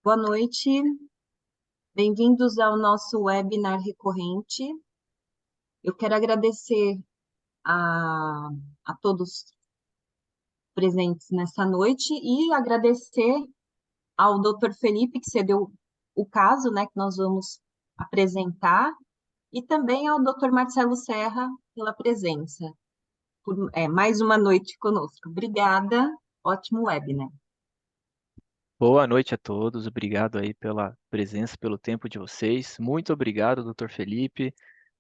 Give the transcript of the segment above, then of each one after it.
Boa noite, bem-vindos ao nosso webinar recorrente. Eu quero agradecer a, a todos presentes nessa noite e agradecer ao Dr. Felipe, que cedeu o caso, né, que nós vamos apresentar, e também ao Dr. Marcelo Serra pela presença, por mais uma noite conosco. Obrigada, ótimo webinar. Boa noite a todos, obrigado aí pela presença, pelo tempo de vocês. Muito obrigado, Dr. Felipe,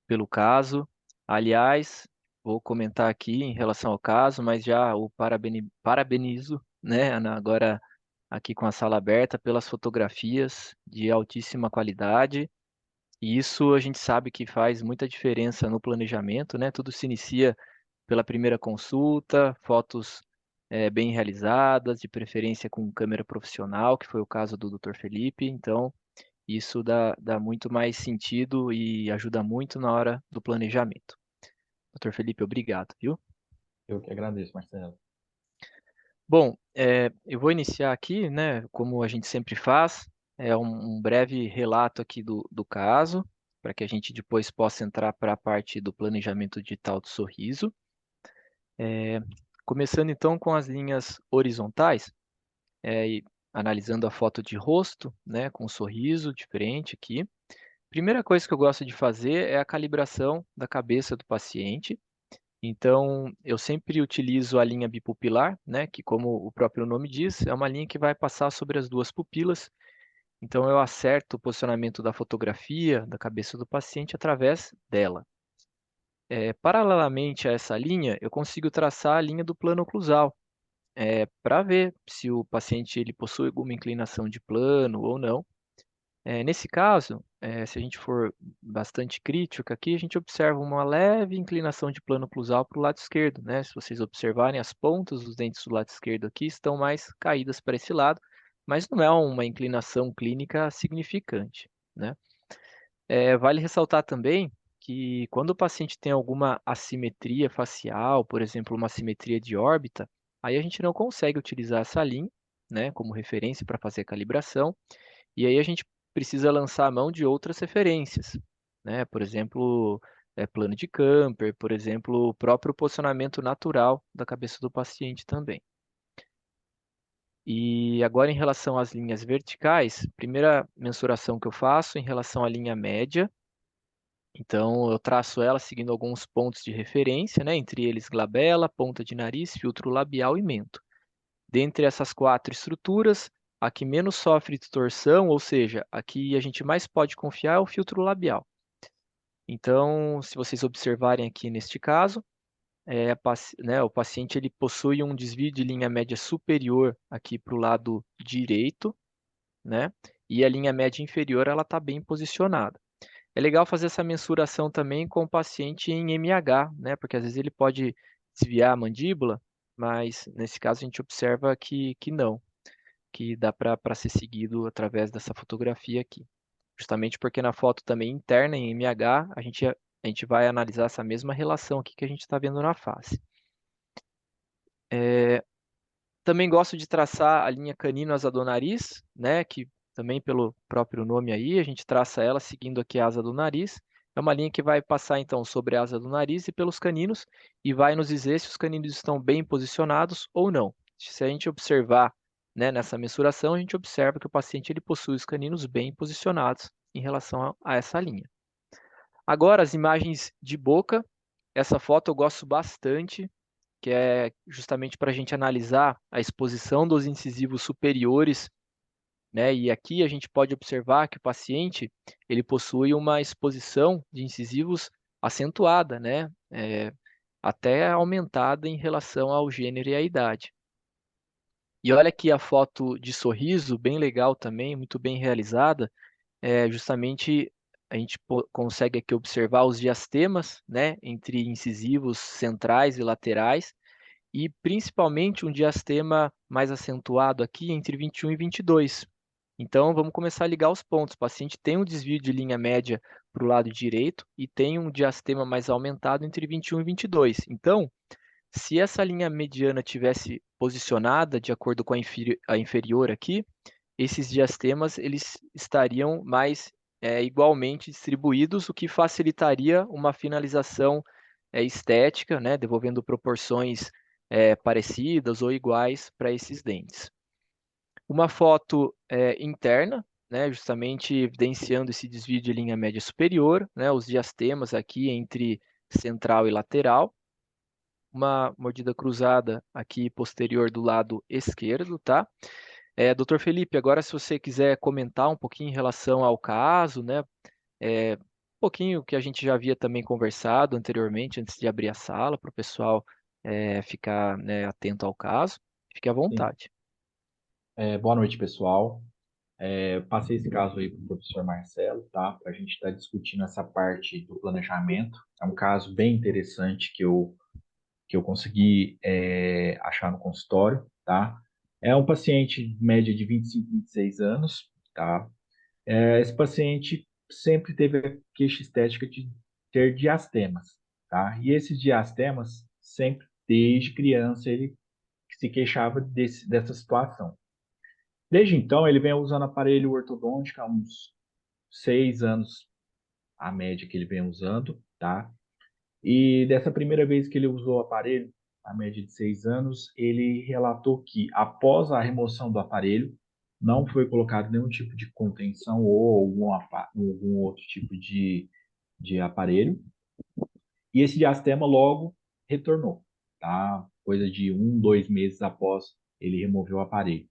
pelo caso. Aliás, vou comentar aqui em relação ao caso, mas já o parabenizo, né, agora aqui com a sala aberta pelas fotografias de altíssima qualidade. E isso a gente sabe que faz muita diferença no planejamento, né? Tudo se inicia pela primeira consulta, fotos bem realizadas, de preferência com câmera profissional, que foi o caso do Dr. Felipe. Então, isso dá muito mais sentido e ajuda muito na hora do planejamento. Dr. Felipe, obrigado, viu? Eu que agradeço, Marcelo. Bom, eu vou iniciar aqui, né, como a gente sempre faz, um breve relato aqui do caso, para que a gente depois possa entrar para a parte do planejamento digital do sorriso. É, Começando então com as linhas horizontais, e analisando a foto de rosto, né, com um sorriso diferente aqui. Primeira coisa que eu gosto de fazer é a calibração da cabeça do paciente. Então, eu sempre utilizo a linha bipupilar, né, que como o próprio nome diz, é uma linha que vai passar sobre as duas pupilas. Então, eu acerto o posicionamento da fotografia da cabeça do paciente através dela. Paralelamente a essa linha, eu consigo traçar a linha do plano oclusal, para ver se o paciente ele possui alguma inclinação de plano ou não. Nesse caso, se a gente for bastante crítico aqui, a gente observa uma leve inclinação de plano oclusal para o lado esquerdo, né? Se vocês observarem, as pontas dos dentes do lado esquerdo aqui estão mais caídas para esse lado, mas não é uma inclinação clínica significante, né? Vale ressaltar também que quando o paciente tem alguma assimetria facial, por exemplo, uma assimetria de órbita, aí a gente não consegue utilizar essa linha, né, como referência para fazer a calibração, e aí a gente precisa lançar a mão de outras referências, né, por exemplo, plano de Camper, por exemplo, o próprio posicionamento natural da cabeça do paciente também. E agora em relação às linhas verticais, primeira mensuração que eu faço em relação à linha média. Então, eu traço ela seguindo alguns pontos de referência, né? Entre eles glabela, ponta de nariz, filtro labial e mento. Dentre essas quatro estruturas, a que menos sofre distorção, ou seja, a que a gente mais pode confiar é o filtro labial. Então, se vocês observarem aqui neste caso, né, o paciente ele possui um desvio de linha média superior aqui para o lado direito, né? E a linha média inferior ela está bem posicionada. É legal fazer essa mensuração também com o paciente em MH, né? Porque às vezes ele pode desviar a mandíbula, mas nesse caso a gente observa que não, que dá para ser seguido através dessa fotografia aqui. Justamente porque na foto também interna em MH, a gente vai analisar essa mesma relação aqui que a gente está vendo na face. Também gosto de traçar a linha canino-asa-do-nariz, né? Que também pelo próprio nome aí, a gente traça ela seguindo aqui a asa do nariz. É uma linha que vai passar então sobre a asa do nariz e pelos caninos e vai nos dizer se os caninos estão bem posicionados ou não. Se a gente observar, né, nessa mensuração, a gente observa que o paciente ele possui os caninos bem posicionados em relação a essa linha. Agora, as imagens de boca. Essa foto eu gosto bastante, que é justamente para a gente analisar a exposição dos incisivos superiores, né? E aqui a gente pode observar que o paciente ele possui uma exposição de incisivos acentuada, né? Até aumentada em relação ao gênero e à idade. E olha aqui a foto de sorriso, bem legal também, muito bem realizada. Justamente a gente consegue aqui observar os diastemas, né? Entre incisivos centrais e laterais e principalmente um diastema mais acentuado aqui entre 21 e 22. Então, vamos começar a ligar os pontos. O paciente tem um desvio de linha média para o lado direito e tem um diastema mais aumentado entre 21 e 22. Então, se essa linha mediana tivesse posicionada de acordo com a inferior aqui, esses diastemas eles estariam mais igualmente distribuídos, o que facilitaria uma finalização estética, né, devolvendo proporções parecidas ou iguais para esses dentes. Uma foto interna, né, justamente evidenciando esse desvio de linha média superior, né, os diastemas aqui entre central e lateral, uma mordida cruzada aqui posterior do lado esquerdo, tá? Doutor Felipe, agora se você quiser comentar um pouquinho em relação ao caso, né, um pouquinho que a gente já havia também conversado anteriormente, antes de abrir a sala, para o pessoal ficar, né, atento ao caso, fique à Sim. vontade. Boa noite, pessoal. Passei esse caso aí para o professor Marcelo, tá? Para a gente estar discutindo essa parte do planejamento. É um caso bem interessante que eu consegui achar no consultório, tá? É um paciente de média de 25, 26 anos, tá? Esse paciente sempre teve a queixa estética de ter diastemas, tá? E esses diastemas, sempre, desde criança, ele se queixava dessa situação. Desde então, ele vem usando aparelho ortodôntico há uns 6 anos, a média que ele vem usando, tá? E dessa primeira vez que ele usou o aparelho, a média de 6 anos, ele relatou que após a remoção do aparelho, não foi colocado nenhum tipo de contenção ou algum outro tipo de aparelho, e esse diastema logo retornou, tá? Coisa de 1, 2 meses após ele remover o aparelho.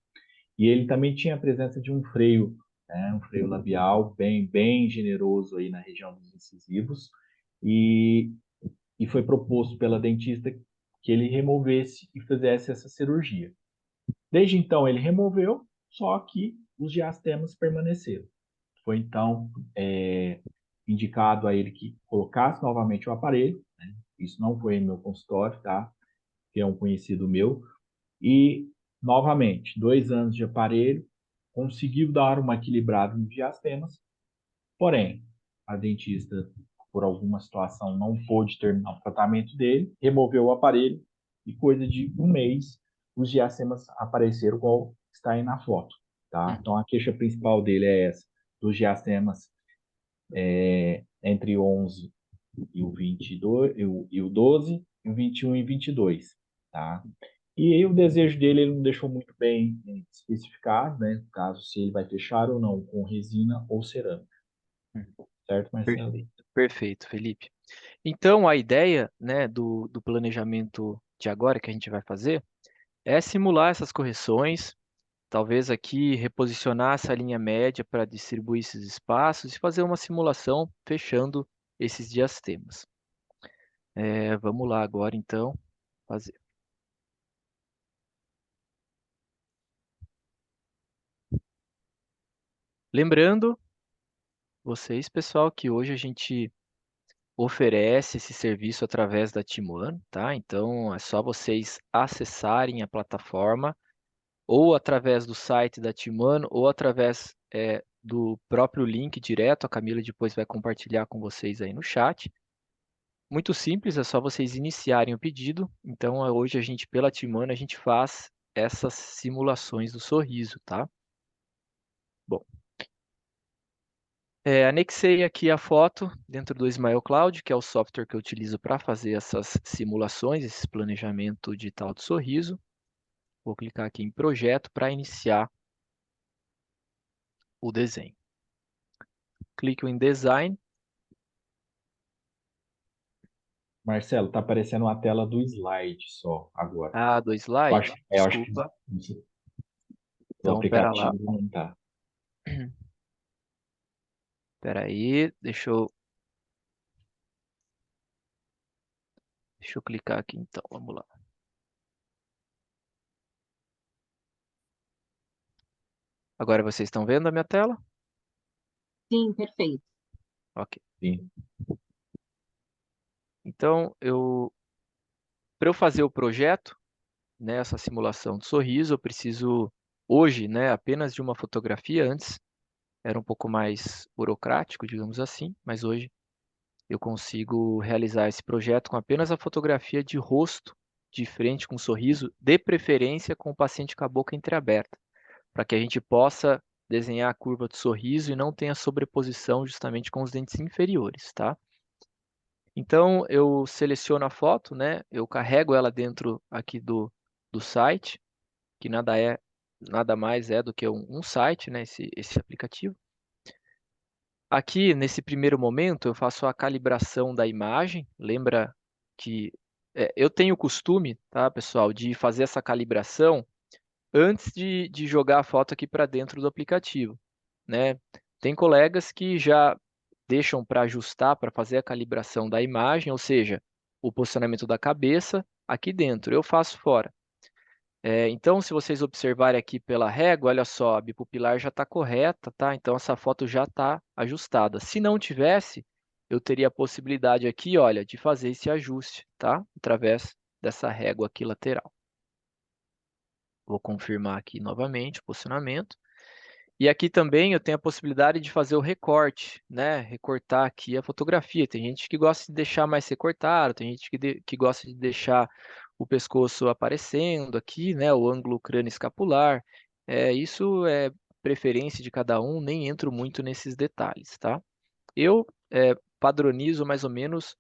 E ele também tinha a presença de um freio, né, um freio labial bem generoso aí na região dos incisivos, e, e foi proposto pela dentista que ele removesse e fizesse essa cirurgia. Desde então ele removeu, só que os diastemas permaneceram. Foi então indicado a ele que colocasse novamente o aparelho, né? Isso não foi em meu consultório, tá? Que é um conhecido meu, e, novamente, 2 anos de aparelho, conseguiu dar uma equilibrada nos diastemas, porém, a dentista, por alguma situação, não pôde terminar o tratamento dele, removeu o aparelho e, coisa de 1 mês, os diastemas apareceram, igual está aí na foto. Tá? Então, a queixa principal dele é essa, dos diastemas entre 11 e o 22, e o 12, e o 21 e 22. Tá? E aí o desejo dele ele não deixou muito bem especificado, né? No caso, se ele vai fechar ou não com resina ou cerâmica. Certo, Marcelo? Perfeito, perfeito, Felipe. Então, a ideia, né, do planejamento de agora que a gente vai fazer é simular essas correções, talvez aqui reposicionar essa linha média para distribuir esses espaços e fazer uma simulação fechando esses diastemas. Vamos lá agora, então, fazer. Lembrando vocês, pessoal, que hoje a gente oferece esse serviço através da Team, tá? Então, é só vocês acessarem a plataforma ou através do site da Team, ou através do próprio link direto. A Camila depois vai compartilhar com vocês aí no chat. Muito simples, é só vocês iniciarem o pedido. Então, hoje a gente, pela Team, a gente faz essas simulações do sorriso, tá? Bom, anexei aqui a foto dentro do Smile Cloud, que é o software que eu utilizo para fazer essas simulações, esse planejamento digital do sorriso. Vou clicar aqui em projeto para iniciar o desenho. Clico em design. Marcelo, tá aparecendo uma tela do slide só agora. Ah, do slide? Eu acho que Desculpa. o Então, pera lá. aplicativo não tá. Pera aí, deixa eu clicar aqui então, vamos lá. Agora vocês estão vendo a minha tela? Sim, perfeito. Ok. Sim. Então, para eu fazer o projeto, né, essa simulação de sorriso, eu preciso hoje, né, apenas de uma fotografia. Antes era um pouco mais burocrático, digamos assim, mas hoje eu consigo realizar esse projeto com apenas a fotografia de rosto de frente com um sorriso, de preferência com o paciente com a boca entreaberta, para que a gente possa desenhar a curva do sorriso e não tenha sobreposição justamente com os dentes inferiores, tá? Então, eu seleciono a foto, né? Eu carrego ela dentro aqui do site, que nada mais é do que um site, né? Esse aplicativo. Aqui, nesse primeiro momento, eu faço a calibração da imagem. Lembra que eu tenho o costume, tá, pessoal, de fazer essa calibração antes de jogar a foto aqui para dentro do aplicativo, né? Tem colegas que já deixam para ajustar, para fazer a calibração da imagem, ou seja, o posicionamento da cabeça aqui dentro. Eu faço fora. Então, se vocês observarem aqui pela régua, olha só, a bipupilar já está correta, tá? Então, essa foto já está ajustada. Se não tivesse, eu teria a possibilidade aqui, olha, de fazer esse ajuste, tá? Através dessa régua aqui lateral. Vou confirmar aqui novamente o posicionamento. E aqui também eu tenho a possibilidade de fazer o recorte, né? Recortar aqui a fotografia. Tem gente que gosta de deixar mais recortado, tem gente que gosta de deixar o pescoço aparecendo aqui, né? O ângulo crânio-escapular. Isso é preferência de cada um, nem entro muito nesses detalhes, tá? Eu padronizo mais ou menos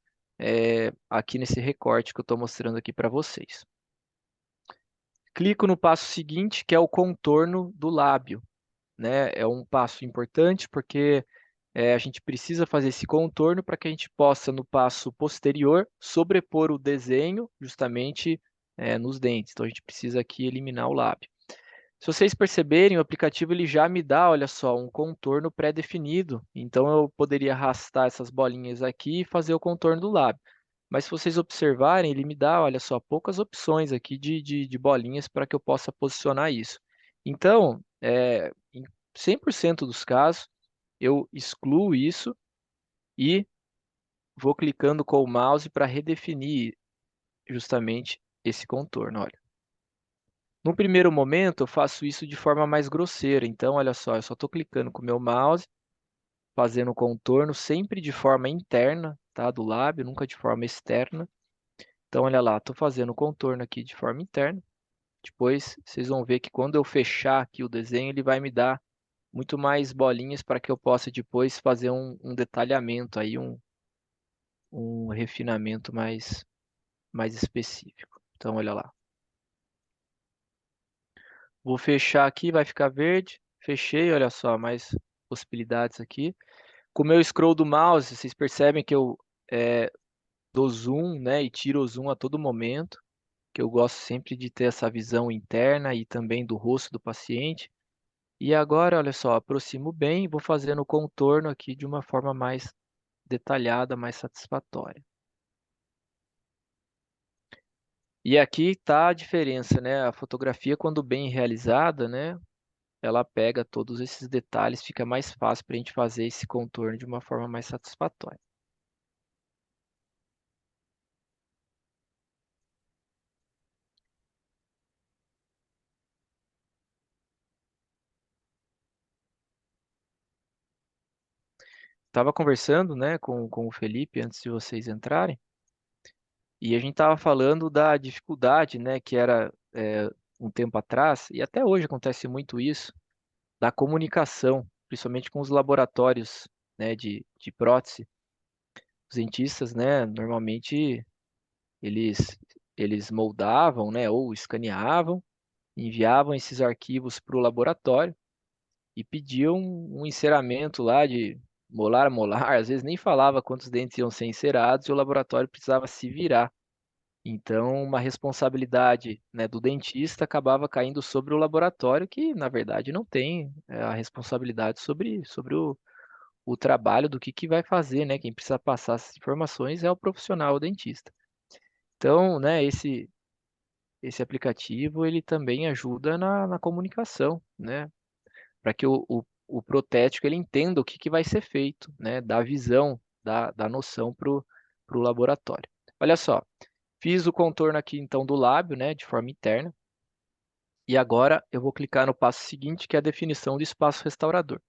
aqui nesse recorte que eu estou mostrando aqui para vocês. Clico no passo seguinte, que é o contorno do lábio, né? É um passo importante porque a gente precisa fazer esse contorno para que a gente possa, no passo posterior, sobrepor o desenho justamente nos dentes. Então, a gente precisa aqui eliminar o lábio. Se vocês perceberem, o aplicativo ele já me dá, olha só, um contorno pré-definido. Então, eu poderia arrastar essas bolinhas aqui e fazer o contorno do lábio. Mas se vocês observarem, ele me dá, olha só, poucas opções aqui de bolinhas para que eu possa posicionar isso. Então, em 100% dos casos, eu excluo isso e vou clicando com o mouse para redefinir justamente esse contorno, olha. No primeiro momento, eu faço isso de forma mais grosseira. Então, olha só, eu só estou clicando com o meu mouse, fazendo o contorno sempre de forma interna, tá, do lábio, nunca de forma externa. Então, olha lá, estou fazendo o contorno aqui de forma interna. Depois, vocês vão ver que quando eu fechar aqui o desenho, ele vai me dar muito mais bolinhas para que eu possa depois fazer um detalhamento aí, um refinamento mais específico. Então, olha lá. Vou fechar aqui, vai ficar verde. Fechei, olha só, mais possibilidades aqui. Com o meu scroll do mouse, vocês percebem que eu dou zoom, né, e tiro o zoom a todo momento, que eu gosto sempre de ter essa visão interna e também do rosto do paciente. E agora, olha só, aproximo bem e vou fazendo o contorno aqui de uma forma mais detalhada, mais satisfatória. E aqui está a diferença, né? A fotografia, quando bem realizada, né? Ela pega todos esses detalhes, fica mais fácil para a gente fazer esse contorno de uma forma mais satisfatória. Estava conversando, né, com o Felipe antes de vocês entrarem, e a gente estava falando da dificuldade, né, que era um tempo atrás, e até hoje acontece muito isso, da comunicação, principalmente com os laboratórios, né, de prótese. Os dentistas, né, normalmente eles, eles moldavam, né, ou escaneavam, enviavam esses arquivos para o laboratório e pediam um enceramento lá de molar a molar, às vezes nem falava quantos dentes iam ser encerados e o laboratório precisava se virar. Então, uma responsabilidade, né, do dentista acabava caindo sobre o laboratório, que na verdade não tem a responsabilidade sobre o trabalho do que vai fazer, né? Quem precisa passar essas informações é o profissional, o dentista. Então, né, esse aplicativo ele também ajuda na comunicação, né? Para que o protético ele entenda o que vai ser feito, né? Dá visão, dá noção para o laboratório. Olha só, fiz o contorno aqui então do lábio, né? De forma interna. E agora eu vou clicar no passo seguinte, que é a definição do espaço restaurador.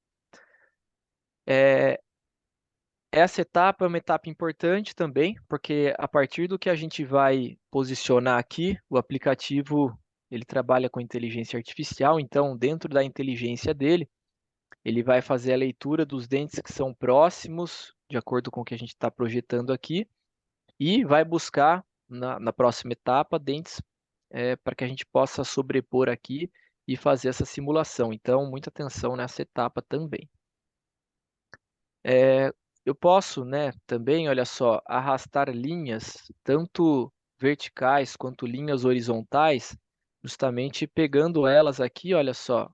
Essa etapa é uma etapa importante também, porque a partir do que a gente vai posicionar aqui, o aplicativo ele trabalha com inteligência artificial, então dentro da inteligência dele, ele vai fazer a leitura dos dentes que são próximos, de acordo com o que a gente está projetando aqui, e vai buscar na próxima etapa dentes para que a gente possa sobrepor aqui e fazer essa simulação. Então, muita atenção nessa etapa também. Eu posso, né, também, olha só, arrastar linhas, tanto verticais quanto linhas horizontais, justamente pegando elas aqui, olha só,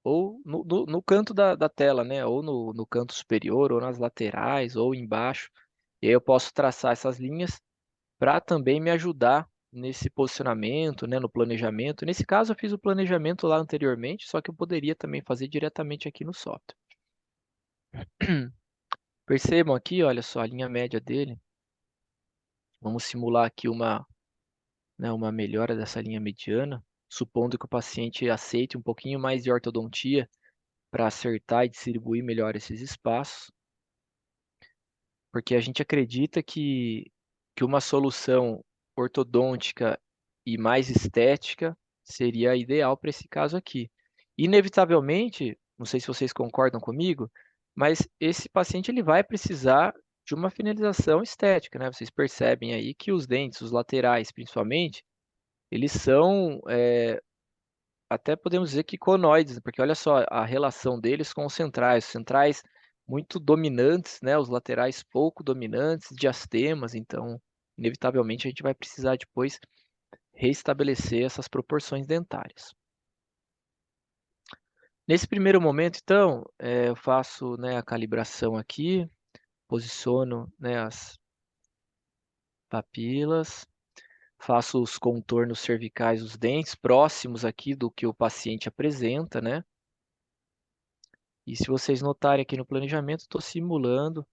ou no canto da tela, né, ou no canto superior, ou nas laterais, ou embaixo. E aí eu posso traçar essas linhas para também me ajudar nesse posicionamento, né, no planejamento. Nesse caso, eu fiz o planejamento lá anteriormente, só que eu poderia também fazer diretamente aqui no software. Percebam aqui, olha só, a linha média dele. Vamos simular aqui né, uma melhora dessa linha mediana, supondo que o paciente aceite um pouquinho mais de ortodontia para acertar e distribuir melhor esses espaços, porque a gente acredita que uma solução ortodôntica e mais estética seria ideal para esse caso aqui. Inevitavelmente, não sei se vocês concordam comigo, mas esse paciente ele vai precisar de uma finalização estética, né? Vocês percebem aí que os dentes, os laterais principalmente, eles são, até podemos dizer que conoides, porque olha só a relação deles com os centrais muito dominantes, né? Os laterais pouco dominantes, diastemas, então, inevitavelmente a gente vai precisar depois reestabelecer essas proporções dentárias. Nesse primeiro momento, então, eu faço, né, a calibração aqui, posiciono, né, as papilas, faço os contornos cervicais dos dentes próximos aqui do que o paciente apresenta, né? E se vocês notarem aqui no planejamento, estou simulando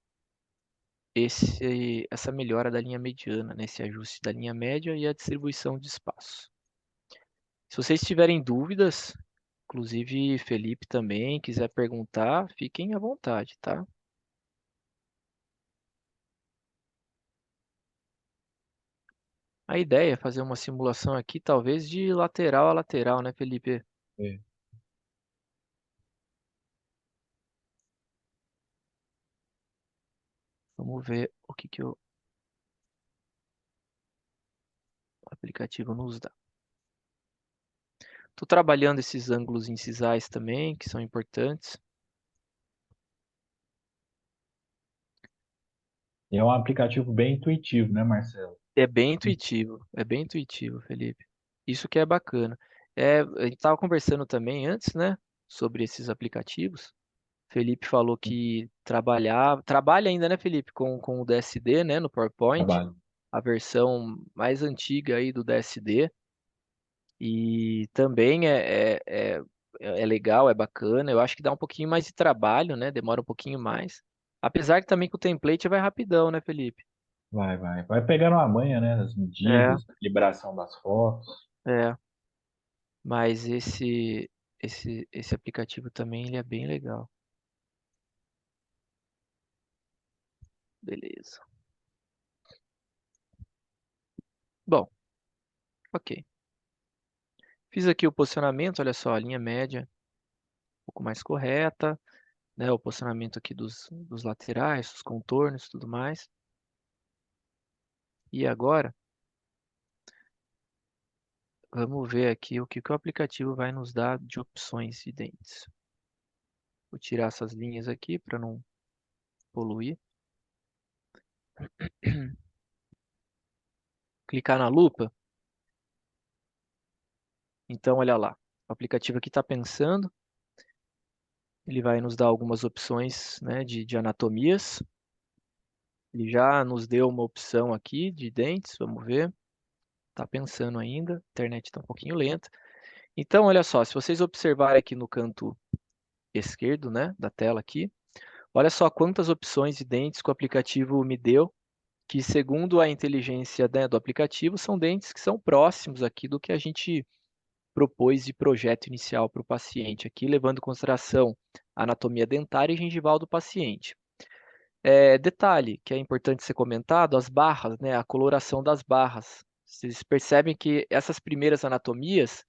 essa melhora da linha mediana, né? Esse ajuste da linha média e a distribuição de espaço. Se vocês tiverem dúvidas, inclusive Felipe também quiser perguntar, fiquem à vontade, tá? A ideia é fazer uma simulação aqui, talvez de lateral a lateral, né, Felipe? É. Vamos ver o que o aplicativo nos dá. Estou trabalhando esses ângulos incisais também, que são importantes. E é um aplicativo bem intuitivo, né, Marcelo? É bem intuitivo, Felipe. Isso que é bacana. A gente estava conversando também antes, né, sobre esses aplicativos. Felipe falou que trabalha ainda, né, Felipe, com o DSD, né, no PowerPoint, Trabalho. a versão mais antiga aí do DSD. E também é legal, é bacana. Eu acho que dá um pouquinho mais de trabalho, né, demora um pouquinho mais. Apesar que também com o template vai rapidão, né, Felipe? Vai, vai. Vai pegando a manha, né, das É, medidas, liberação das fotos. é. Mas esse aplicativo também ele é bem legal. Beleza. Bom, ok. Fiz aqui o posicionamento, olha só, a linha média um pouco mais correta, né? O posicionamento aqui dos laterais, os contornos e tudo mais. E agora, vamos ver aqui o que o aplicativo vai nos dar de opções de dentes. Vou tirar essas linhas aqui para não poluir. Clicar na lupa. Então, olha lá. O aplicativo aqui está pensando. Ele vai nos dar algumas opções, né, de anatomias. Ele já nos deu uma opção aqui de dentes, vamos ver. Está pensando ainda, a internet está um pouquinho lenta. Então, olha só, se vocês observarem aqui no canto esquerdo, né, da tela aqui, olha só quantas opções de dentes que o aplicativo me deu, que segundo a inteligência, né, do aplicativo, são dentes que são próximos aqui do que a gente propôs de projeto inicial para o paciente, aqui levando em consideração a anatomia dentária e gengival do paciente. Detalhe que é importante ser comentado, as barras, né, a coloração das barras. Vocês percebem que essas primeiras anatomias,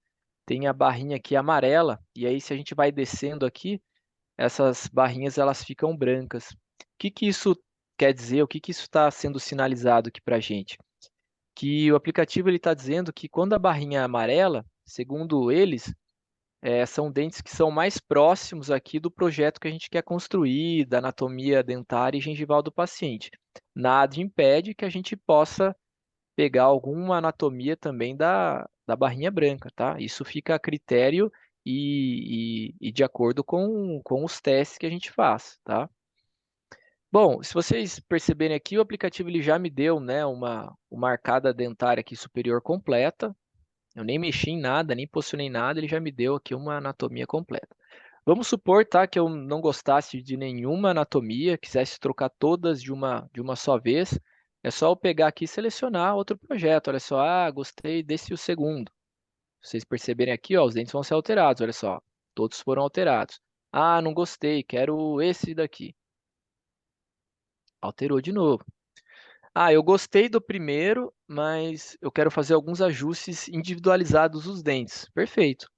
tem a barrinha aqui amarela, e aí se a gente vai descendo aqui, essas barrinhas elas ficam brancas. O que que isso quer dizer? O que que isso está sendo sinalizado aqui para a gente? Que o aplicativo ele está dizendo que quando a barrinha é amarela, segundo eles, são dentes que são mais próximos aqui do projeto que a gente quer construir, da anatomia dentária e gengival do paciente. Nada impede que a gente possa pegar alguma anatomia também da barrinha branca, tá? Isso fica a critério e de acordo com os testes que a gente faz, tá? Bom, se vocês perceberem aqui, o aplicativo ele já me deu, né, uma arcada dentária aqui superior completa. Eu nem mexi em nada, nem posicionei nada, ele já me deu aqui uma anatomia completa. Vamos supor, tá, que eu não gostasse de nenhuma anatomia, quisesse trocar todas de uma só vez. É só eu pegar aqui e selecionar outro projeto. Olha só, gostei desse o segundo. Vocês perceberem aqui, ó, os dentes vão ser alterados. Olha só, todos foram alterados. Não gostei, quero esse daqui. Alterou de novo. Eu gostei do primeiro, mas eu quero fazer alguns ajustes individualizados dos dentes. Perfeito.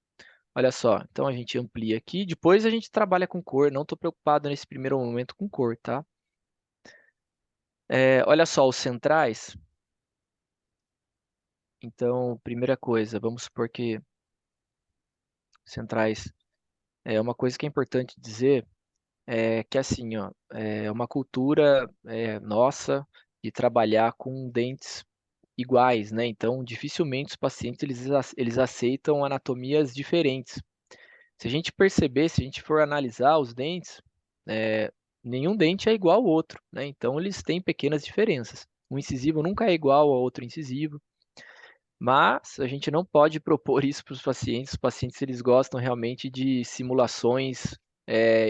Olha só, então a gente amplia aqui, depois a gente trabalha com cor, não estou preocupado nesse primeiro momento com cor, tá? Olha só, os centrais. Então, primeira coisa, vamos supor que centrais é uma coisa que é importante dizer, que assim, ó, é uma cultura nossa de trabalhar com dentes iguais, né? Então, dificilmente os pacientes eles aceitam anatomias diferentes. Se a gente perceber, se a gente for analisar os dentes, nenhum dente é igual ao outro, né? Então eles têm pequenas diferenças. Um incisivo nunca é igual ao outro incisivo, mas a gente não pode propor isso para os pacientes. Os pacientes eles gostam realmente de simulações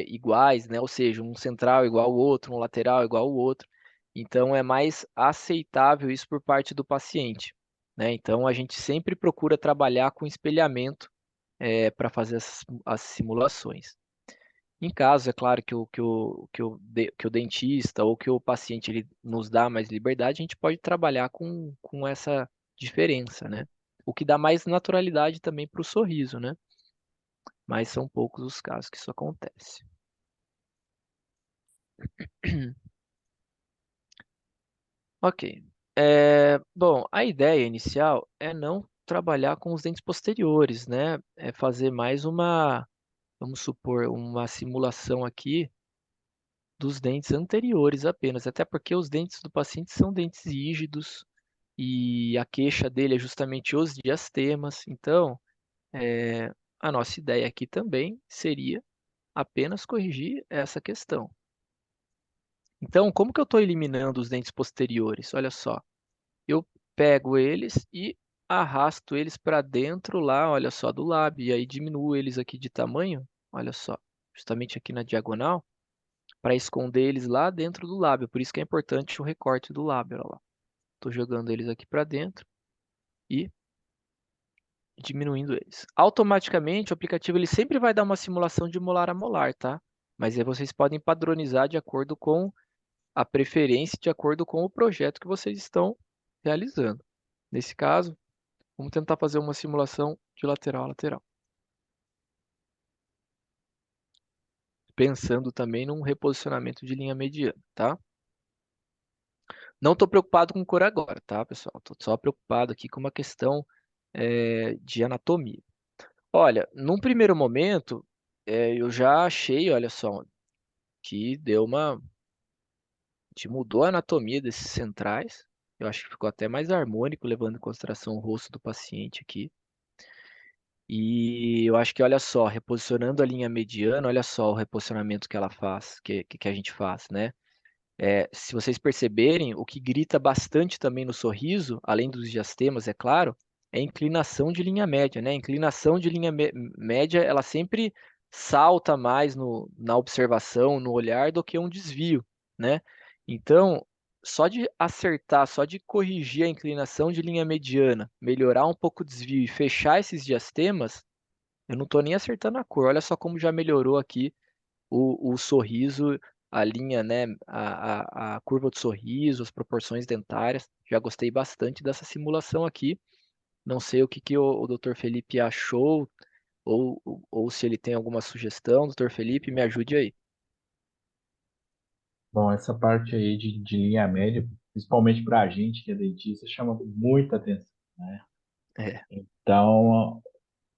iguais, né? Ou seja, um central igual ao outro, um lateral igual ao outro. Então é mais aceitável isso por parte do paciente, né? Então a gente sempre procura trabalhar com espelhamento para fazer as simulações. Em caso, é claro, que o dentista ou que o paciente ele nos dá mais liberdade, a gente pode trabalhar com essa diferença, né? O que dá mais naturalidade também para o sorriso, né? Mas são poucos os casos que isso acontece. Ok. Bom, a ideia inicial é não trabalhar com os dentes posteriores, né? É fazer mais vamos supor, uma simulação aqui dos dentes anteriores apenas, até porque os dentes do paciente são dentes rígidos e a queixa dele é justamente os diastemas. Então, a nossa ideia aqui também seria apenas corrigir essa questão. Então, como que eu estou eliminando os dentes posteriores? Olha só, eu pego eles e arrasto eles para dentro lá, olha só, do lábio, e aí diminuo eles aqui de tamanho, olha só, justamente aqui na diagonal, para esconder eles lá dentro do lábio. Por isso que é importante o recorte do lábio. Olha lá. Estou jogando eles aqui para dentro e diminuindo eles. Automaticamente, o aplicativo ele sempre vai dar uma simulação de molar a molar, tá? Mas aí vocês podem padronizar de acordo com a preferência, de acordo com o projeto que vocês estão realizando. Nesse caso, vamos tentar fazer uma simulação de lateral a lateral. Pensando também num reposicionamento de linha mediana, tá? Não estou preocupado com cor agora, tá, pessoal? Estou só preocupado aqui com uma questão de anatomia. Olha, num primeiro momento, eu já achei, olha só, que que mudou a anatomia desses centrais. Eu acho que ficou até mais harmônico, levando em consideração o rosto do paciente aqui. E eu acho que, olha só, reposicionando a linha mediana, olha só o reposicionamento que ela faz, que a gente faz, né? Se vocês perceberem, o que grita bastante também no sorriso, além dos diastemas, é claro, é a inclinação de linha média, né? A inclinação de linha média, ela sempre salta mais na observação, no olhar, do que um desvio, né? Então, só de acertar, só de corrigir a inclinação de linha mediana, melhorar um pouco o desvio e fechar esses diastemas, eu não estou nem acertando a cor. Olha só como já melhorou aqui o sorriso, a linha, né, a curva do sorriso, as proporções dentárias. Já gostei bastante dessa simulação aqui. Não sei o que que o Dr. Felipe achou, ou se ele tem alguma sugestão. Dr. Felipe, me ajude aí. Bom, essa parte aí de linha média, principalmente para a gente que é dentista, chama muita atenção, né? É, Então,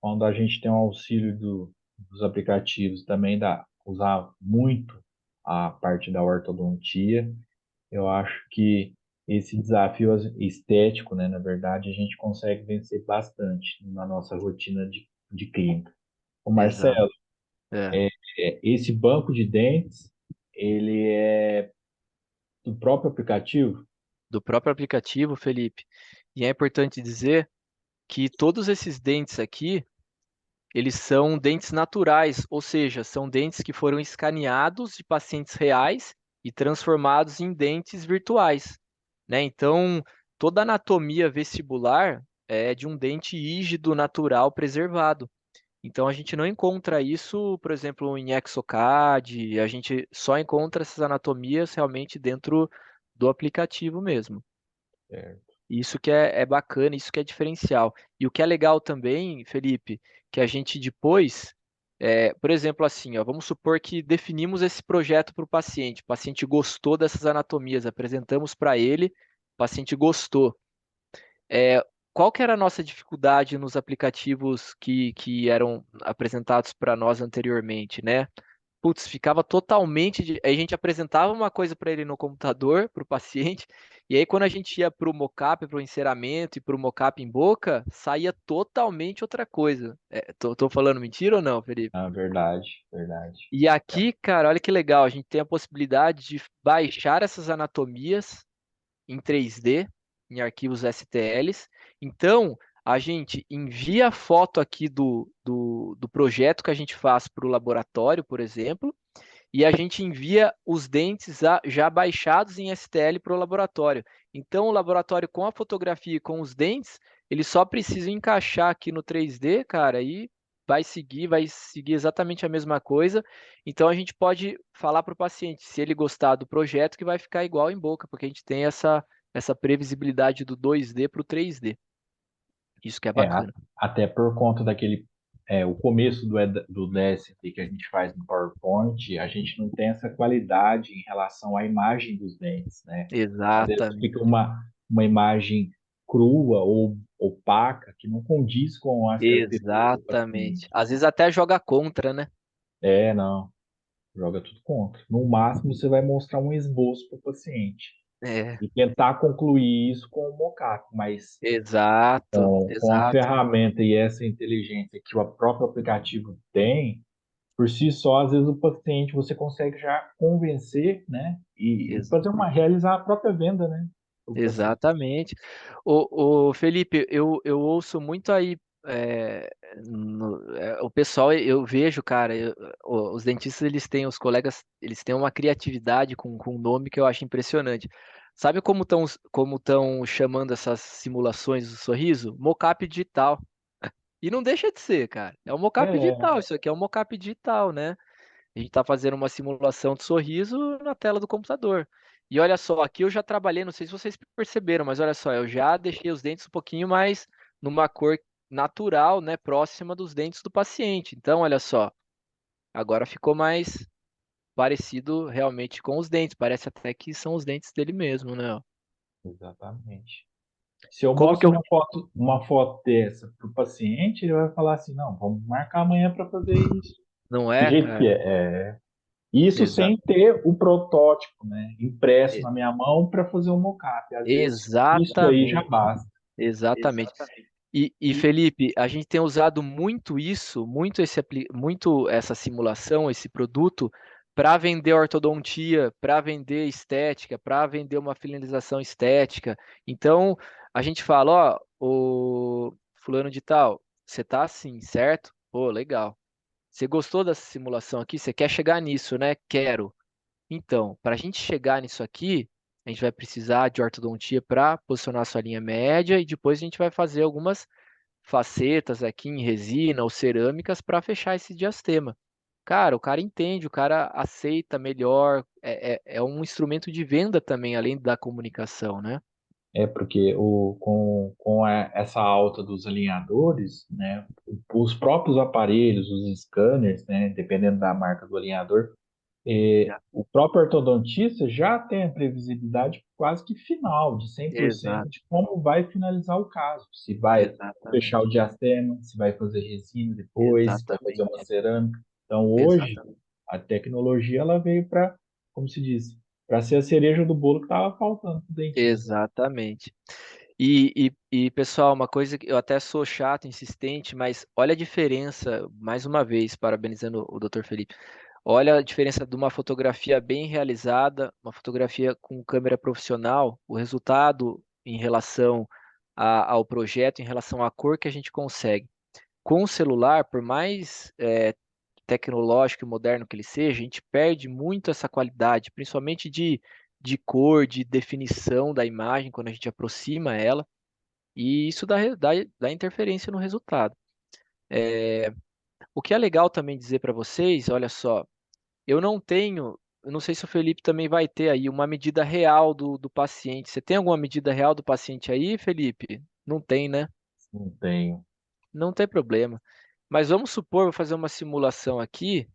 quando a gente tem o auxílio dos aplicativos, também dá usar muito a parte da ortodontia, eu acho que esse desafio estético, né, na verdade, a gente consegue vencer bastante na nossa rotina de clínica. O exato. Marcelo, É. esse banco de dentes, ele é do próprio aplicativo? Do próprio aplicativo, Felipe. E é importante dizer que todos esses dentes aqui, eles são dentes naturais, ou seja, são dentes que foram escaneados de pacientes reais e transformados em dentes virtuais, né? Então, toda a anatomia vestibular é de um dente rígido, natural, preservado. Então, a gente não encontra isso, por exemplo, em Exocad, a gente só encontra essas anatomias realmente dentro do aplicativo mesmo. Certo. Isso que é bacana, isso que é diferencial. E o que é legal também, Felipe, que a gente depois, por exemplo, assim, ó, vamos supor que definimos esse projeto para o paciente gostou dessas anatomias, apresentamos para ele, o paciente gostou. É, qual que era a nossa dificuldade nos aplicativos que eram apresentados para nós anteriormente, né? Putz, ficava totalmente. Aí a gente apresentava uma coisa para ele no computador, para o paciente, e aí quando a gente ia para o mockup, para o enceramento e para o mockup em boca, saía totalmente outra coisa. Tô falando mentira ou não, Felipe? Ah, verdade, verdade. E aqui, cara, olha que legal, a gente tem a possibilidade de baixar essas anatomias em 3D, em arquivos STLs. Então, a gente envia a foto aqui do projeto que a gente faz para o laboratório, por exemplo, e a gente envia os dentes já baixados em STL para o laboratório. Então, o laboratório com a fotografia e com os dentes, ele só precisa encaixar aqui no 3D, cara, e vai seguir exatamente a mesma coisa. Então, a gente pode falar para o paciente, se ele gostar do projeto, que vai ficar igual em boca, porque a gente tem essa previsibilidade do 2D para o 3D. Isso que é É, bacana. até por conta o começo do DST que a gente faz no PowerPoint, a gente não tem essa qualidade em relação à imagem dos dentes, né? Às vezes fica Exatamente. uma imagem crua ou opaca que não condiz com as características do Exatamente. paciente. Às vezes até joga contra, né? Não, joga tudo contra. No máximo, você vai mostrar um esboço para o paciente É. e tentar concluir isso com o mockup, mas Exato, com a exato, ferramenta e essa inteligência que o próprio aplicativo tem, por si só, às vezes o paciente você consegue já convencer, né? E ex- fazer realizar a própria venda, né? Para o paciente. exatamente. O Felipe, eu ouço muito aí, o pessoal, eu vejo, cara, os dentistas, eles têm, os colegas, eles têm uma criatividade com um nome que eu acho impressionante. Sabe como estão chamando essas simulações do sorriso? Mocap digital. E não deixa de ser, cara. É um mocap É, digital, isso aqui é um mocap digital, né? A gente está fazendo uma simulação de sorriso na tela do computador. E olha só, aqui eu já trabalhei, não sei se vocês perceberam, mas olha só, eu já deixei os dentes um pouquinho mais numa cor natural, né, próxima dos dentes do paciente. Então, olha só, agora ficou mais parecido realmente com os dentes. Parece até que são os dentes dele mesmo, né? exatamente. Se eu Como que mostro eu. uma foto dessa para o paciente, ele vai falar assim, não, vamos marcar amanhã para fazer isso. Não Do é, jeito que cara? é. Isso Exa... sem ter o protótipo, né, impresso e- na minha mão para fazer um mockup. Às vezes isso aí já Exatamente. basta. Exatamente. E Felipe, a gente tem usado muito isso, muito essa simulação, esse produto, para vender ortodontia, para vender estética, para vender uma finalização estética. Então, a gente fala, ó, o fulano de tal, você tá assim, certo? Pô, legal. Você gostou dessa simulação aqui? Você quer chegar nisso, né? Quero. Então, para a gente chegar nisso aqui, a gente vai precisar de ortodontia para posicionar a sua linha média e depois a gente vai fazer algumas facetas aqui em resina ou cerâmicas para fechar esse diastema. Cara, o cara entende, o cara aceita melhor, é um instrumento de venda também, além da comunicação, né? Porque essa alta dos alinhadores, né, os próprios aparelhos, os scanners, né, dependendo da marca do alinhador, Já. o próprio ortodontista já tem a previsibilidade quase que final, de 100% Exato, de como vai finalizar o caso. Se vai fechar o exatamente, diastema, se vai fazer resina depois, se vai fazer uma exatamente, cerâmica. Então, hoje, exatamente, a tecnologia ela veio para, como se diz, para ser a cereja do bolo que estava faltando para o dentista. exatamente. E, pessoal, uma coisa que eu até sou chato, insistente, mas olha a diferença, mais uma vez, parabenizando o Dr. Felipe. Olha a diferença de uma fotografia bem realizada, uma fotografia com câmera profissional, o resultado em relação ao projeto, em relação à cor que a gente consegue. Com o celular, por mais tecnológico e moderno que ele seja, a gente perde muito essa qualidade, principalmente de cor, de definição da imagem quando a gente aproxima ela, e isso dá interferência no resultado. O que é legal também dizer para vocês, olha só, eu não sei se o Felipe também vai ter aí uma medida real do paciente. Você tem alguma medida real do paciente aí, Felipe? Não tem, né? Não tenho. Não tem problema. Mas vamos supor, vou fazer uma simulação aqui,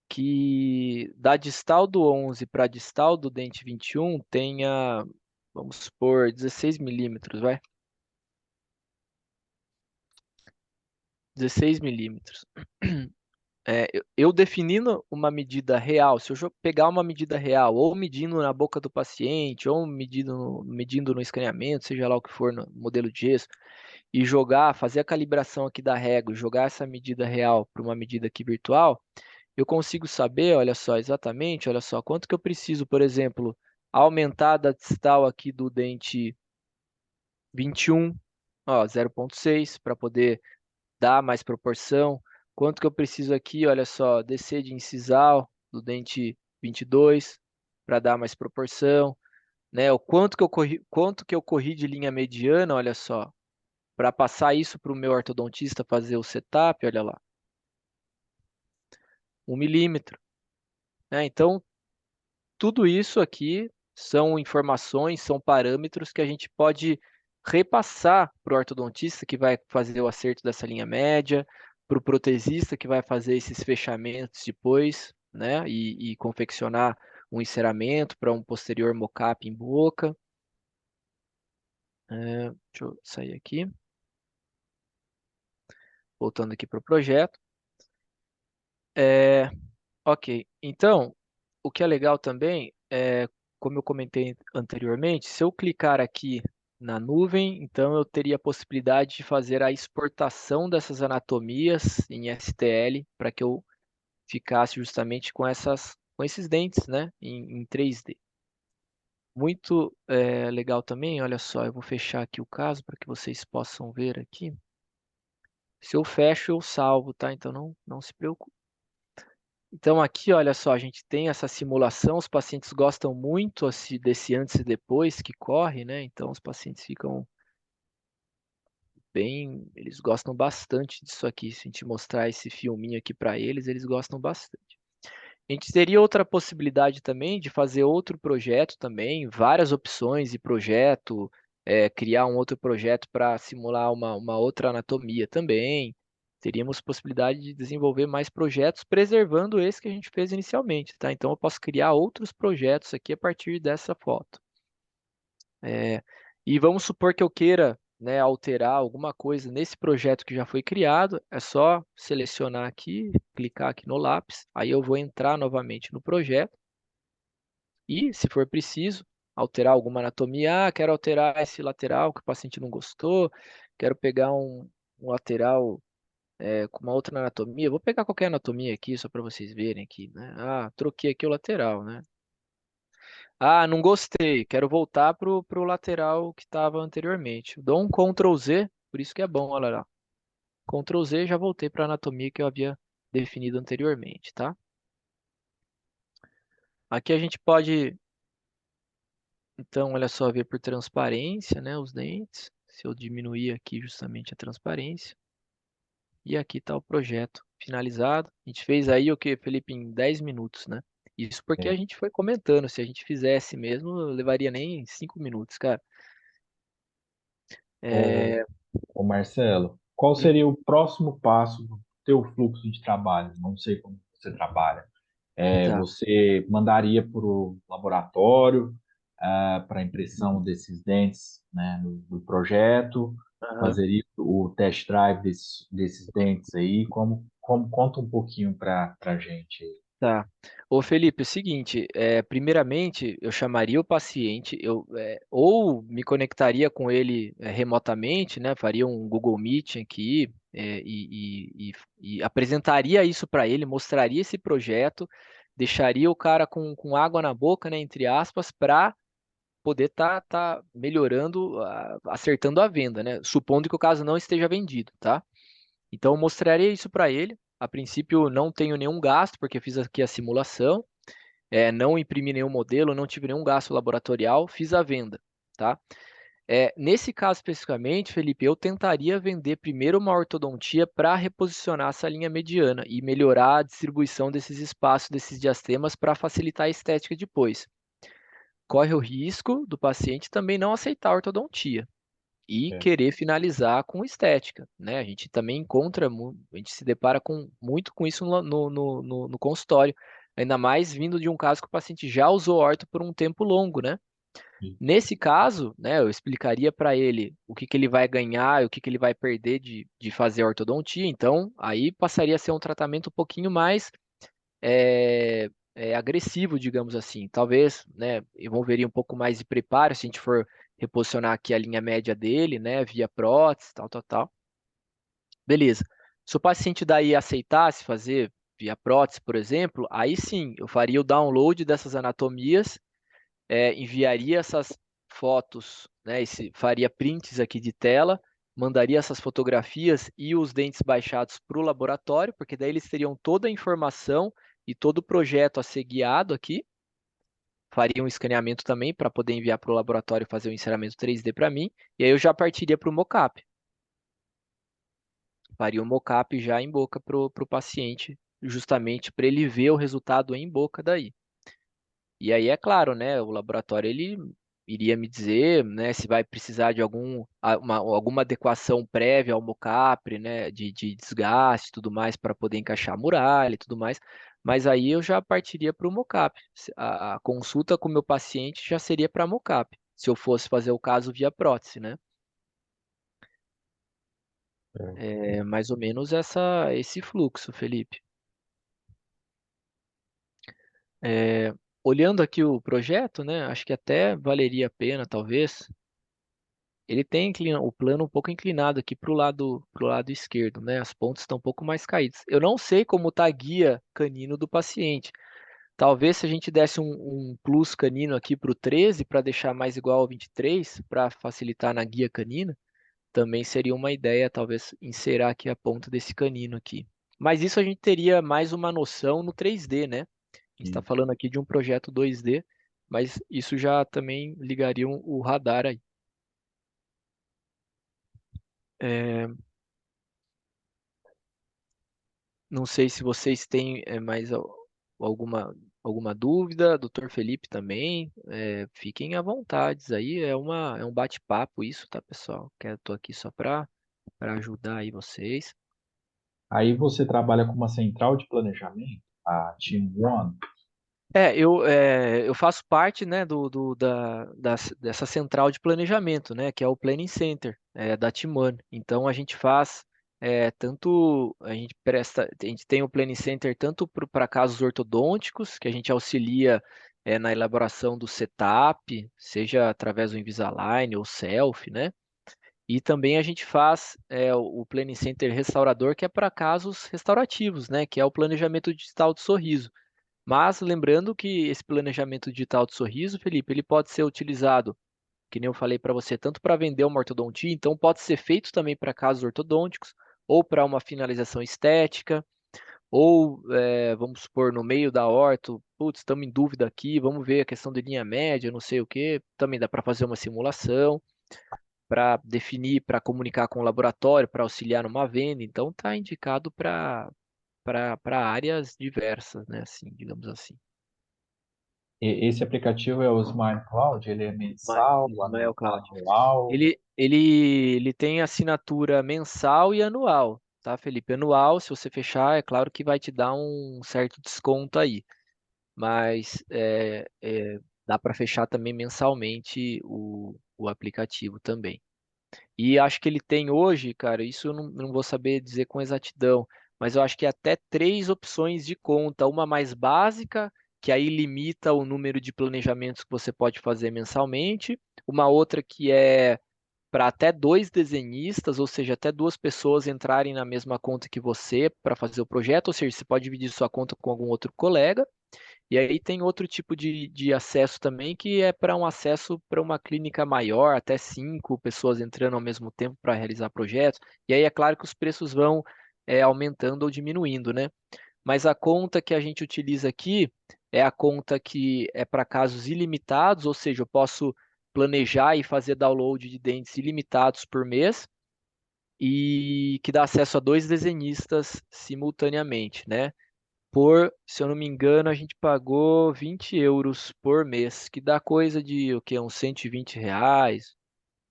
que da distal do 11 para a distal do dente 21 tenha, vamos supor, 16 milímetros, vai? 16 milímetros. Eu definindo uma medida real, se eu pegar uma medida real, ou medindo na boca do paciente, ou medindo no escaneamento, seja lá o que for no modelo de gesso, e fazer a calibração aqui da régua, e jogar essa medida real para uma medida aqui virtual, eu consigo saber, olha só, exatamente, olha só, quanto que eu preciso, por exemplo, aumentar da distal aqui do dente 21, ó, 0,6, para poder dar mais proporção. Quanto que eu preciso aqui, olha só, descer de incisal do dente 22 para dar mais proporção, né? O quanto que eu corri de linha mediana, olha só, para passar isso para o meu ortodontista fazer o setup, olha lá, 1 milímetro, né? Então, tudo isso aqui são informações, são parâmetros que a gente pode repassar para o ortodontista que vai fazer o acerto dessa linha média, para o protesista que vai fazer esses fechamentos depois, né? E confeccionar um enceramento para um posterior mockup em boca. Deixa eu sair aqui, voltando aqui para o projeto. Ok, então, o que é legal também é, como eu comentei anteriormente, se eu clicar aqui na nuvem, então eu teria a possibilidade de fazer a exportação dessas anatomias em STL para que eu ficasse justamente com esses dentes, né, em 3D. Muito legal também, olha só, eu vou fechar aqui o caso para que vocês possam ver aqui. Se eu fecho, eu salvo, tá? Então não se preocupe. Então aqui, olha só, a gente tem essa simulação, os pacientes gostam muito desse antes e depois que corre, né? Então os pacientes ficam bem, eles gostam bastante disso aqui. Se a gente mostrar esse filminho aqui para eles, eles gostam bastante. A gente teria outra possibilidade também de fazer outro projeto também, várias opções de projeto, criar um outro projeto para simular uma outra anatomia também. Teríamos possibilidade de desenvolver mais projetos, preservando esse que a gente fez inicialmente, tá? Então eu posso criar outros projetos aqui a partir dessa foto. E vamos supor que eu queira, né, alterar alguma coisa nesse projeto que já foi criado, é só selecionar aqui, clicar aqui no lápis, aí eu vou entrar novamente no projeto e, se for preciso, alterar alguma anatomia. Ah, quero alterar esse lateral que o paciente não gostou, quero pegar um lateral com uma outra anatomia. Vou pegar qualquer anatomia aqui só para vocês verem aqui, né? Ah, troquei aqui o lateral, né? Ah, não gostei. Quero voltar pro lateral que estava anteriormente. Dou um Ctrl Z, por isso que é bom, olha lá. Ctrl Z, já voltei para a anatomia que eu havia definido anteriormente, tá? Aqui a gente pode, então, olha só, ver por transparência, né, os dentes. Se eu diminuir aqui justamente a transparência. E aqui está o projeto finalizado. A gente fez aí o que, Felipe, em 10 minutos, né? Isso porque a É, gente foi comentando. Se a gente fizesse mesmo, levaria nem 5 minutos, cara. Ô, ô Marcelo, qual Hum, seria o próximo passo do teu fluxo de trabalho? Não sei como você trabalha. tá. Você mandaria para o laboratório, para impressão desses dentes, né, do projeto, Aham. fazeria o test drive desses dentes aí, conta um pouquinho para a gente aí. Tá. Ô Felipe, é o seguinte, primeiramente eu chamaria o paciente, ou me conectaria com ele remotamente, né? Faria um Google Meet aqui e apresentaria isso para ele, mostraria esse projeto, deixaria o cara com água na boca, né? Entre aspas, para poder tá melhorando, acertando a venda, né? Supondo que o caso não esteja vendido, tá? Então, eu mostraria isso para ele. A princípio, não tenho nenhum gasto, porque fiz aqui a simulação, não imprimi nenhum modelo, não tive nenhum gasto laboratorial, fiz a venda, tá? Nesse caso especificamente, Felipe, eu tentaria vender primeiro uma ortodontia para reposicionar essa linha mediana e melhorar a distribuição desses espaços, desses diastemas, para facilitar a estética depois. Corre o risco do paciente também não aceitar a ortodontia e É, querer finalizar com estética, né? A gente também encontra, a gente se depara muito com isso no consultório, ainda mais vindo de um caso que o paciente já usou orto por um tempo longo, né? sim, Nesse caso, né, eu explicaria para ele o que que ele vai ganhar e o que que ele vai perder de fazer ortodontia, então aí passaria a ser um tratamento um pouquinho mais agressivo, digamos assim. Talvez, né, envolveria um pouco mais de preparo, se a gente for reposicionar aqui a linha média dele, né, via prótese, tal, tal, tal. Beleza. Se o paciente daí aceitasse fazer via prótese, por exemplo, aí sim, eu faria o download dessas anatomias, enviaria essas fotos, né, faria prints aqui de tela, mandaria essas fotografias e os dentes baixados para o laboratório, porque daí eles teriam toda a informação e todo o projeto a ser guiado aqui. Faria um escaneamento também para poder enviar para o laboratório fazer o enceramento 3D para mim, e aí eu já partiria para o mockup. Faria o mockup já em boca para o paciente, justamente para ele ver o resultado em boca daí. E aí é claro, né, o laboratório ele iria me dizer, né, se vai precisar de alguma adequação prévia ao mockup, né, de desgaste e tudo mais para poder encaixar a muralha e tudo mais. Mas aí eu já partiria para o mockup. A consulta com o meu paciente já seria para mockup, se eu fosse fazer o caso via prótese, né? é. É mais ou menos esse fluxo, Felipe. É, olhando aqui o projeto, né, acho que até valeria a pena, talvez. Ele tem o plano um pouco inclinado aqui pro lado esquerdo, né? As pontas estão um pouco mais caídas. Eu não sei como está a guia canino do paciente. Talvez se a gente desse um plus canino aqui para o 13, para deixar mais igual ao 23, para facilitar na guia canina, também seria uma ideia, talvez, inserir aqui a ponta desse canino aqui. Mas isso a gente teria mais uma noção no 3D, né? A gente está E falando aqui de um projeto 2D, mas isso já também ligaria o radar aí. É, não sei se vocês têm alguma, alguma dúvida, doutor Felipe também, fiquem à vontade, aí é um bate-papo isso, tá, pessoal? Tô aqui só para ajudar aí vocês. aí você trabalha com uma central de planejamento, a Team One. Eu faço parte, né, dessa central de planejamento, né, que é o Planning Center, da Timone. Então a gente faz a gente tem o Planning Center tanto para casos ortodônticos, que a gente auxilia na elaboração do setup, seja através do Invisalign ou Self, né? E também a gente faz o Planning Center restaurador, que é para casos restaurativos, né, que é o planejamento digital de sorriso. Mas lembrando que esse planejamento digital de sorriso, Felipe, ele pode ser utilizado, que nem eu falei para você, tanto para vender uma ortodontia, então pode ser feito também para casos ortodônticos, ou para uma finalização estética, ou vamos supor, no meio da orto, putz, estamos em dúvida aqui, vamos ver a questão de linha média, não sei o que, também dá para fazer uma simulação, para definir, para comunicar com o laboratório, para auxiliar numa venda, então está indicado para áreas diversas, né, assim, digamos assim. Esse aplicativo é o Smile Cloud, ele é mensal, Ismael Cloud. anual. ele tem assinatura mensal e anual, tá, Felipe? Anual, se você fechar, é claro que vai te dar um certo desconto aí, mas dá para fechar também mensalmente o aplicativo também. E acho que ele tem hoje, cara, isso eu não vou saber dizer com exatidão, mas eu acho que é até 3 opções de conta. Uma mais básica, que aí limita o número de planejamentos que você pode fazer mensalmente. Uma outra que é para até 2 desenhistas, ou seja, até 2 pessoas entrarem na mesma conta que você para fazer o projeto, ou seja, você pode dividir sua conta com algum outro colega. E aí tem outro tipo de acesso também, que é para um acesso para uma clínica maior, até 5 pessoas entrando ao mesmo tempo para realizar projetos. E aí é claro que os preços vão aumentando ou diminuindo, né? Mas a conta que a gente utiliza aqui é a conta que é para casos ilimitados, ou seja, eu posso planejar e fazer download de dentes ilimitados por mês e que dá acesso a 2 desenhistas simultaneamente, né? Se eu não me engano, a gente pagou 20 euros por mês, que dá coisa de o quê? Uns 120 reais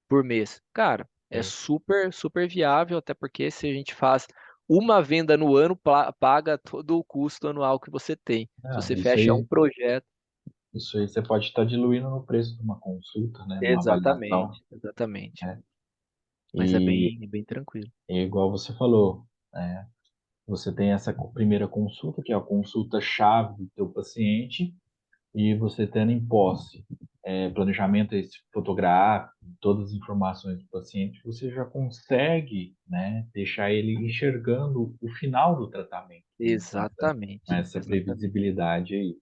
por mês. Cara, é É. super, super viável, até porque se a gente faz uma venda no ano, paga todo o custo anual que você tem. Se Ah, você fecha um projeto. isso aí você pode estar diluindo no preço de uma consulta, né? De uma avaliação, Exatamente, exatamente. né? Mas é E bem tranquilo. é igual você falou, né? Você tem essa primeira consulta, que é a consulta-chave do teu paciente, e você tendo em posse planejamento esse fotográfico, todas as informações do paciente, você já consegue, né, deixar ele enxergando o final do tratamento, né, com Exatamente, essa exatamente. previsibilidade aí,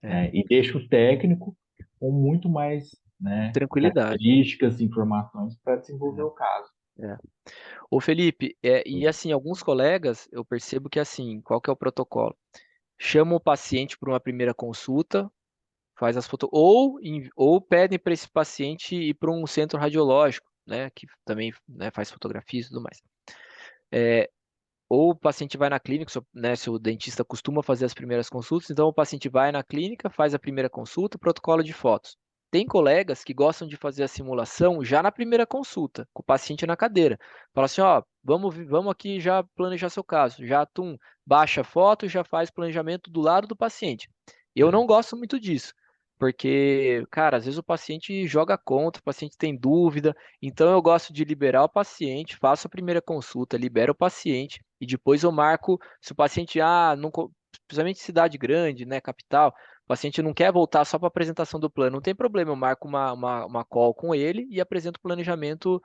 É, né, e deixa o técnico com muito mais, né, tranquilidade. características, informações para desenvolver o caso. É. Ô Felipe, e assim, alguns colegas, eu percebo que assim, qual que é o protocolo? Chama o paciente para uma primeira consulta, faz as fotos, ou pedem para esse paciente ir para um centro radiológico, né, que também, né, faz fotografias e tudo mais. Ou o paciente vai na clínica, né, se o dentista costuma fazer as primeiras consultas, então o paciente vai na clínica, faz a primeira consulta, protocolo de fotos. Tem colegas que gostam de fazer a simulação já na primeira consulta, com o paciente na cadeira. Fala assim, ó, vamos aqui já planejar seu caso. Já, baixa a foto e já faz planejamento do lado do paciente. Eu É, não gosto muito disso, porque, cara, às vezes o paciente joga contra, o paciente tem dúvida, então eu gosto de liberar o paciente, faço a primeira consulta, libero o paciente e depois eu marco, se o paciente, não, principalmente em cidade grande, né, capital, o paciente não quer voltar só para apresentação do plano, não tem problema, eu marco uma call com ele e apresento o planejamento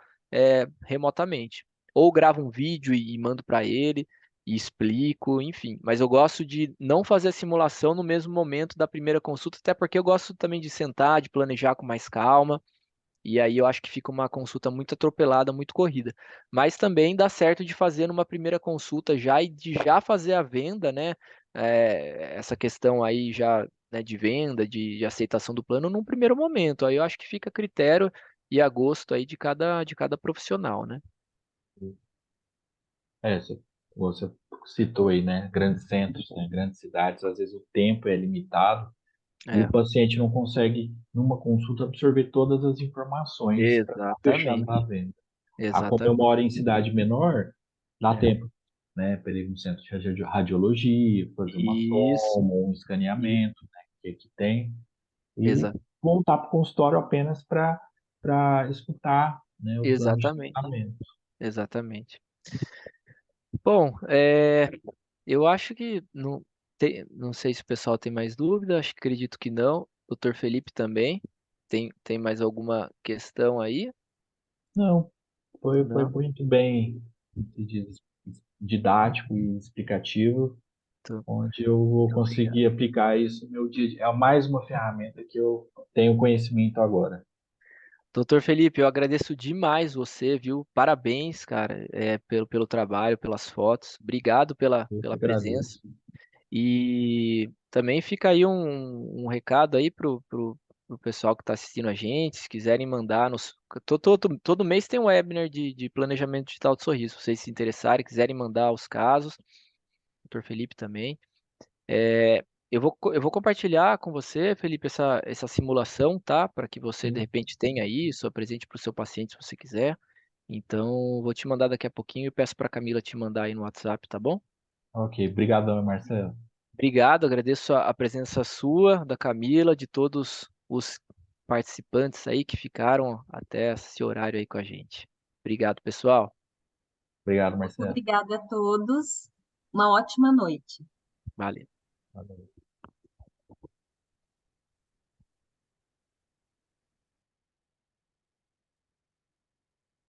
remotamente. Ou gravo um vídeo e mando para ele e explico, enfim. Mas eu gosto de não fazer a simulação no mesmo momento da primeira consulta, até porque eu gosto também de sentar, de planejar com mais calma. E aí eu acho que fica uma consulta muito atropelada, muito corrida. Mas também dá certo de fazer numa primeira consulta já e de já fazer a venda, né? Essa questão aí já, né, de venda, de aceitação do plano num primeiro momento. Aí eu acho que fica a critério e a gosto aí de cada profissional, né? você citou aí, né, grandes centros, né, grandes cidades, às vezes o tempo é limitado e É, o paciente não consegue, numa consulta, absorver todas as informações para estar fechando a exatamente, venda. Como eu exatamente. moro em cidade menor, dá É. tempo, né, para ir no centro de radiologia, fazer uma Isso, toma, um isso, escaneamento, né, que tem, e exa voltar para o consultório apenas para escutar, né, o plano de exatamente, tratamento. exatamente. Bom, eu acho que não sei se o pessoal tem mais dúvida, acredito que não. Doutor Felipe também. Tem mais alguma questão aí? Não, foi Não? muito bem, como se diz, didático e explicativo, Muito onde eu vou obrigado. conseguir aplicar isso no meu dia a dia. É mais uma ferramenta que eu tenho conhecimento agora. Doutor Felipe, eu agradeço demais você, viu? Parabéns, cara, pelo trabalho, pelas fotos. Obrigado pela, Eu que pela presença. agradeço. E também fica aí um recado aí pro pessoal que está assistindo a gente, se quiserem mandar todo mês tem um webinar de planejamento digital de sorriso. Se vocês se interessarem, quiserem mandar os casos, doutor Felipe também. É, eu vou compartilhar com você, Felipe, essa simulação, tá? Para que você, de Sim. repente, tenha isso, apresente para o seu paciente se você quiser. Então, vou te mandar daqui a pouquinho e peço para a Camila te mandar aí no WhatsApp, tá bom? Ok, obrigadão, Marcelo. Obrigado, agradeço a presença sua, da Camila, de todos os participantes aí que ficaram até esse horário aí com a gente. Obrigado, pessoal. Obrigado, Muito Marcelo. obrigada a todos. Uma ótima noite. Valeu. Valeu.